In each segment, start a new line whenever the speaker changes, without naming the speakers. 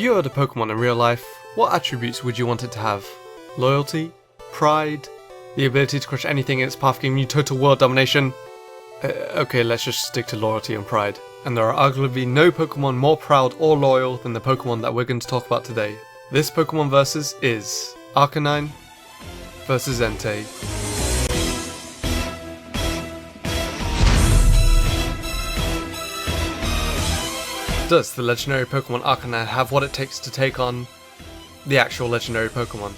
you owned a Pokemon in real life, what attributes would you want it to have? Loyalty? Pride? The ability to crush anything in its path, giving you total world domination? Okay, let's just stick to loyalty and pride. And there are arguably no Pokemon more proud or loyal than the Pokemon that we're going to talk about today. This Pokemon Versus is Arcanine versus Entei. Does the legendary Pokemon Arcanine have what it takes to take on the actual legendary Pokemon?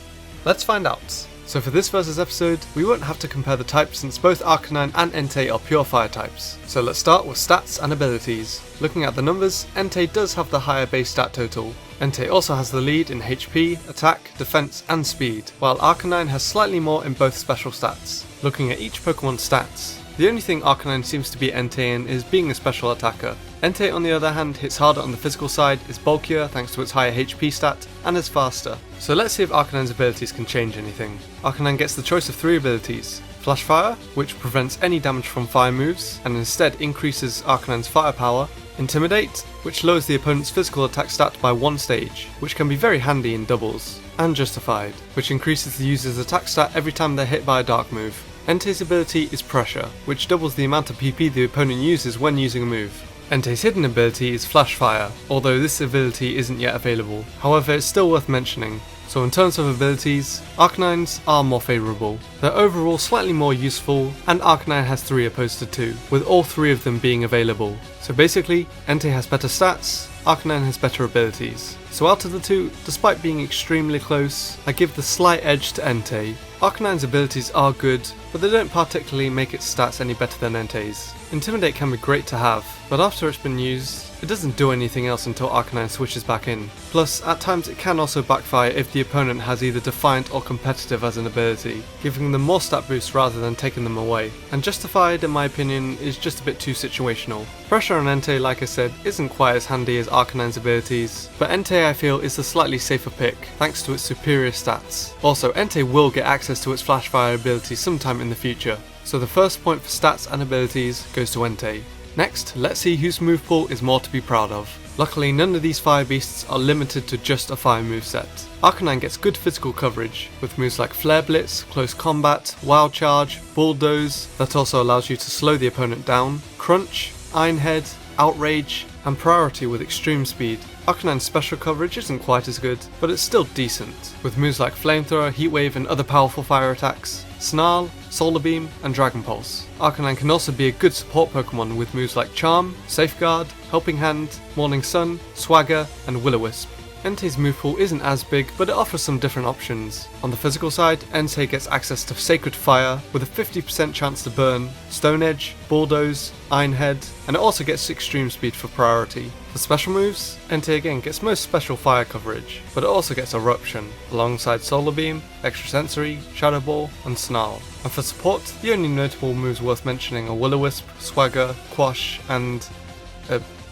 Let's find out. So for this Versus episode, we won't have to compare the types since both Arcanine and Entei are pure fire types. So let's start with stats and abilities. Looking at the numbers, Entei does have the higher base stat total. Entei also has the lead in HP, attack, defense and speed, while Arcanine has slightly more in both special stats. Looking at each Pokemon's stats, the only thing Arcanine seems to be Entei in is being a special attacker. Entei on the other hand hits harder on the physical side, is bulkier thanks to its higher HP stat, and is faster. So let's see if Arcanine's abilities can change anything. Arcanine gets the choice of 3 abilities. Flash Fire, which prevents any damage from fire moves, and instead increases Arcanine's firepower. Intimidate, which lowers the opponent's physical attack stat by 1 stage, which can be very handy in doubles. And Justified, which increases the user's attack stat every time they're hit by a dark move. Entei's ability is Pressure, which doubles the amount of PP the opponent uses when using a move. Entei's hidden ability is Flash Fire, although this ability isn't yet available. However, it's still worth mentioning. So in terms of abilities, Arcanine's are more favourable. They're overall slightly more useful, and Arcanine has 3 opposed to 2, with all 3 of them being available. So basically, Entei has better stats, Arcanine has better abilities. So out of the 2, despite being extremely close, I give the slight edge to Entei. Arcanine's abilities are good, but they don't particularly make its stats any better than Entei's. Intimidate can be great to have, but after it's been used, it doesn't do anything else until Arcanine switches back in. Plus, at times it can also backfire if the opponent has either Defiant or Competitive as an ability, giving them more stat boosts rather than taking them away. And Justified, in my opinion, is just a bit too situational. Pressure on Entei, like I said, isn't quite as handy as Arcanine's abilities, but Entei I feel is the slightly safer pick, thanks to its superior stats. Also, Entei will get access to its Flash Fire ability sometime in the future. So the first point for stats and abilities goes to Entei. Next, let's see whose move pool is more to be proud of. Luckily, none of these fire beasts are limited to just a fire moveset. Arcanine gets good physical coverage, with moves like Flare Blitz, Close Combat, Wild Charge, Bulldoze, that also allows you to slow the opponent down, Crunch, Iron Head, Outrage, and Priority with extreme speed. Arcanine's special coverage isn't quite as good, but it's still decent, with moves like Flamethrower, Heat Wave and other powerful fire attacks, Snarl, Solar Beam, and Dragon Pulse. Arcanine can also be a good support Pokemon with moves like Charm, Safeguard, Helping Hand, Morning Sun, Swagger, and Will-O-Wisp. Entei's move pool isn't as big, but it offers some different options. On the physical side, Entei gets access to Sacred Fire with a 50% chance to burn, Stone Edge, Bulldoze, Iron Head, and it also gets extreme speed for priority. For special moves, Entei again gets most special fire coverage, but it also gets Eruption, alongside Solar Beam, Extra Sensory, Shadow Ball, and Snarl. And for support, the only notable moves worth mentioning are Will-O-Wisp, Swagger, Quash, and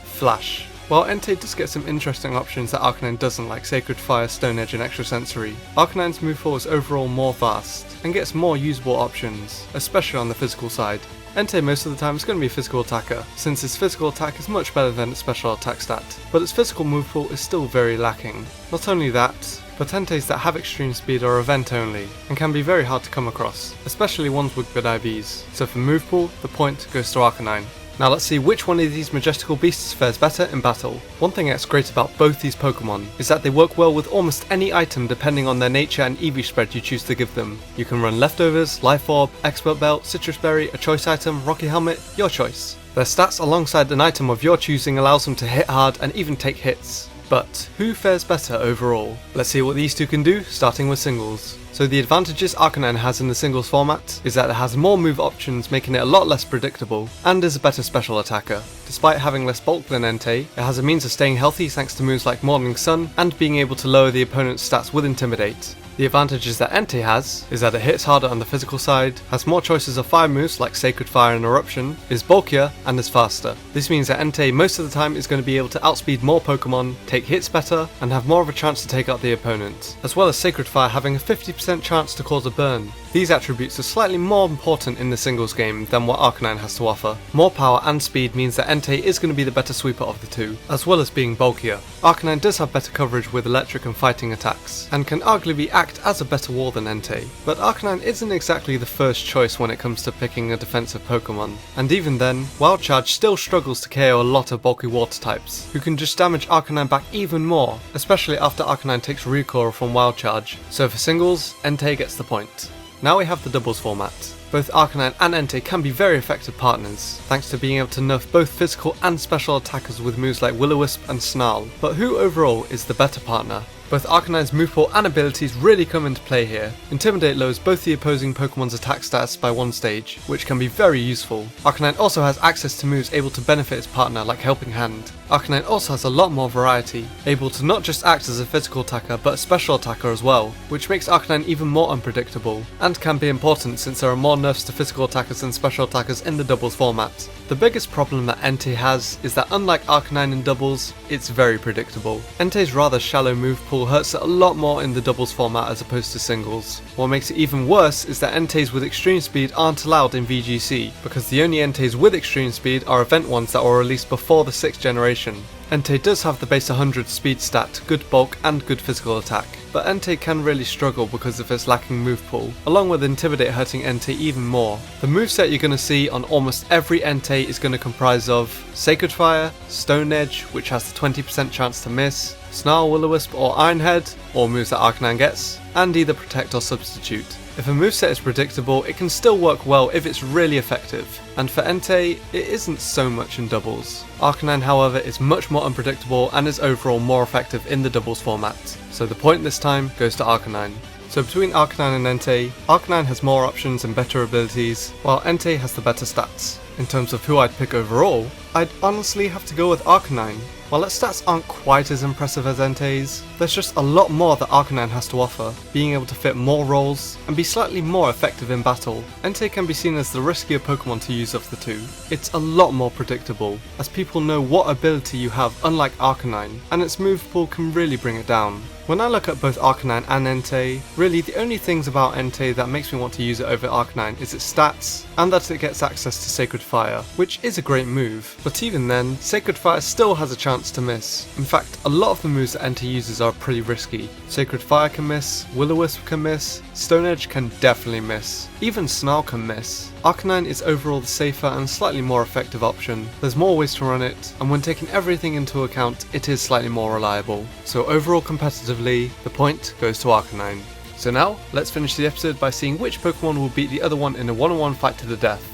Flash. While Entei does get some interesting options that Arcanine doesn't, like Sacred Fire, Stone Edge and Extra Sensory, Arcanine's move pool is overall more vast, and gets more usable options, especially on the physical side. Entei most of the time is going to be a physical attacker, since its physical attack is much better than its special attack stat, but its physical move pool is still very lacking. Not only that, but Entei's that have extreme speed are event only, and can be very hard to come across, especially ones with good IVs, so for move pool, the point goes to Arcanine. Now let's see which one of these majestical beasts fares better in battle. One thing that's great about both these Pokemon is that they work well with almost any item depending on their nature and EV spread you choose to give them. You can run Leftovers, Life Orb, Expert Belt, Citrus Berry, a choice item, Rocky Helmet, your choice. Their stats alongside an item of your choosing allows them to hit hard and even take hits. But who fares better overall? Let's see what these two can do, starting with singles. So the advantages Arcanine has in the singles format is that it has more move options, making it a lot less predictable, and is a better special attacker. Despite having less bulk than Entei, it has a means of staying healthy thanks to moves like Morning Sun, and being able to lower the opponent's stats with Intimidate. The advantages that Entei has is that it hits harder on the physical side, has more choices of fire moves like Sacred Fire and Eruption, is bulkier, and is faster. This means that Entei most of the time is going to be able to outspeed more Pokemon, take hits better, and have more of a chance to take out the opponent, as well as Sacred Fire having a 50% chance to cause a burn. These attributes are slightly more important in the singles game than what Arcanine has to offer. More power and speed means that Entei is going to be the better sweeper of the two, as well as being bulkier. Arcanine does have better coverage with electric and fighting attacks, and can arguably act as a better wall than Entei, but Arcanine isn't exactly the first choice when it comes to picking a defensive Pokemon, and even then, Wild Charge still struggles to KO a lot of bulky water types, who can just damage Arcanine back even more, especially after Arcanine takes recoil from Wild Charge, so for singles, Entei gets the point. Now we have the doubles format. Both Arcanine and Entei can be very effective partners, thanks to being able to nerf both physical and special attackers with moves like Will-O-Wisp and Snarl, but who overall is the better partner? Both Arcanine's move pool and abilities really come into play here. Intimidate lowers both the opposing Pokemon's attack stats by one stage, which can be very useful. Arcanine also has access to moves able to benefit its partner like Helping Hand. Arcanine also has a lot more variety, able to not just act as a physical attacker but a special attacker as well, which makes Arcanine even more unpredictable, and can be important since there are more nerfs to physical attackers than special attackers in the doubles format. The biggest problem that Entei has is that unlike Arcanine in doubles, it's very predictable. Entei's rather shallow move pool hurts it a lot more in the doubles format as opposed to singles. What makes it even worse is that Enteis with extreme speed aren't allowed in VGC, because the only Enteis with extreme speed are event ones that were released before the 6th generation. Entei does have the base 100 speed stat, good bulk and good physical attack, but Entei can really struggle because of its lacking move pool, along with Intimidate hurting Entei even more. The moveset you're going to see on almost every Entei is going to comprise of Sacred Fire, Stone Edge, which has the 20% chance to miss, Snarl, Will-O-Wisp or Iron Head, all moves that Arcanine gets, and either Protect or Substitute. If a moveset is predictable, it can still work well if it's really effective, and for Entei, it isn't so much in doubles. Arcanine, however, is much more unpredictable and is overall more effective in the doubles format, so the point this time goes to Arcanine. So between Arcanine and Entei, Arcanine has more options and better abilities, while Entei has the better stats. In terms of who I'd pick overall, I'd honestly have to go with Arcanine. While its stats aren't quite as impressive as Entei's, there's just a lot more that Arcanine has to offer, being able to fit more roles and be slightly more effective in battle. Entei can be seen as the riskier Pokemon to use of the two. It's a lot more predictable, as people know what ability you have unlike Arcanine, and its move pool can really bring it down. When I look at both Arcanine and Entei, really the only things about Entei that makes me want to use it over Arcanine is its stats, and that it gets access to Sacred Fire, which is a great move, but even then, Sacred Fire still has a chance to miss. In fact, a lot of the moves that Entei uses are pretty risky. Sacred Fire can miss, Will-O-Wisp can miss, Stone Edge can definitely miss, even Snarl can miss. Arcanine is overall the safer and slightly more effective option. There's more ways to run it, and when taking everything into account, it is slightly more reliable. So overall competitively, the point goes to Arcanine. So now, let's finish the episode by seeing which Pokemon will beat the other one in a one-on-one fight to the death.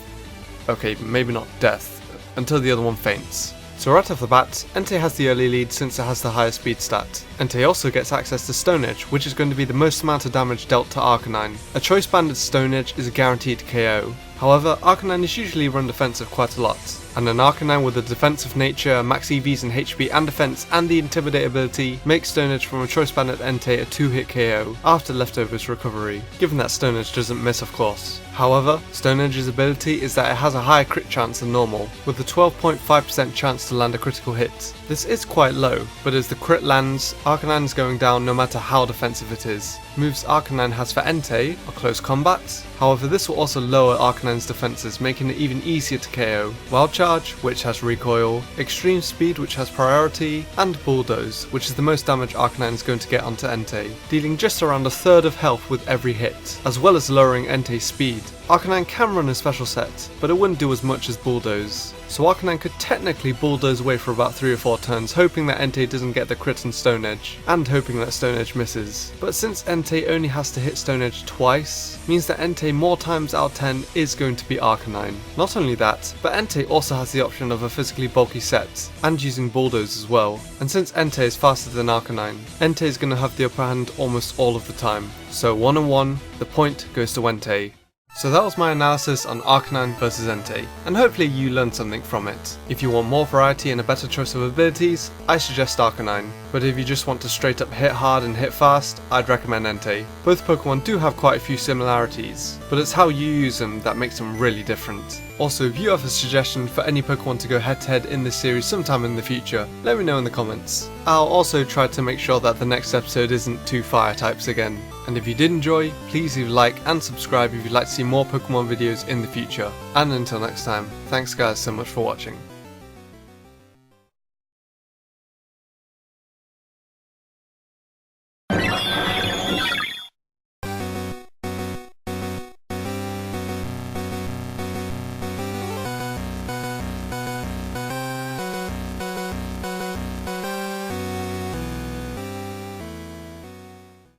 Okay, maybe not death, until the other one faints. So right off the bat, Entei has the early lead since it has the higher speed stat. Entei also gets access to Stone Edge, which is going to be the most amount of damage dealt to Arcanine. A choice banded Stone Edge is a guaranteed KO. However, Arcanine is usually run defensive quite a lot, and an Arcanine with a defensive nature, max EVs in HP and defense and the Intimidate ability makes Stone Edge from a choice banded Entei a 2-hit KO after leftovers recovery, given that Stone Edge doesn't miss of course. However, Stone Edge's ability is that it has a higher crit chance than normal, with a 12.5% chance to land a critical hit. This is quite low, but as the crit lands, Arcanine is going down no matter how defensive it is. Moves Arcanine has for Entei are Close Combat, however this will also lower Arcanine's defenses, making it even easier to KO. Wild Charge, which has Recoil, Extreme Speed, which has Priority, and Bulldoze, which is the most damage Arcanine is going to get onto Entei, dealing just around a third of health with every hit, as well as lowering Entei's speed. Arcanine can run a special set, but it wouldn't do as much as Bulldoze. So Arcanine could technically Bulldoze away for about 3 or 4 turns, hoping that Entei doesn't get the crit on Stone Edge, and hoping that Stone Edge misses. But since Entei only has to hit Stone Edge twice, means that Entei more times out of 10 is going to be Arcanine. Not only that, but Entei also has the option of a physically bulky set, and using Bulldoze as well. And since Entei is faster than Arcanine, Entei is going to have the upper hand almost all of the time. So 1-on-1, the point goes to Entei. So that was my analysis on Arcanine versus Entei, and hopefully you learned something from it. If you want more variety and a better choice of abilities, I suggest Arcanine, but if you just want to straight up hit hard and hit fast, I'd recommend Entei. Both Pokemon do have quite a few similarities, but it's how you use them that makes them really different. Also, if you have a suggestion for any Pokemon to go head to head in this series sometime in the future, let me know in the comments. I'll also try to make sure that the next episode isn't 2 fire types again. And if you did enjoy, please leave a like and subscribe if you'd like to see more Pokemon videos in the future. And until next time, thanks guys so much for watching.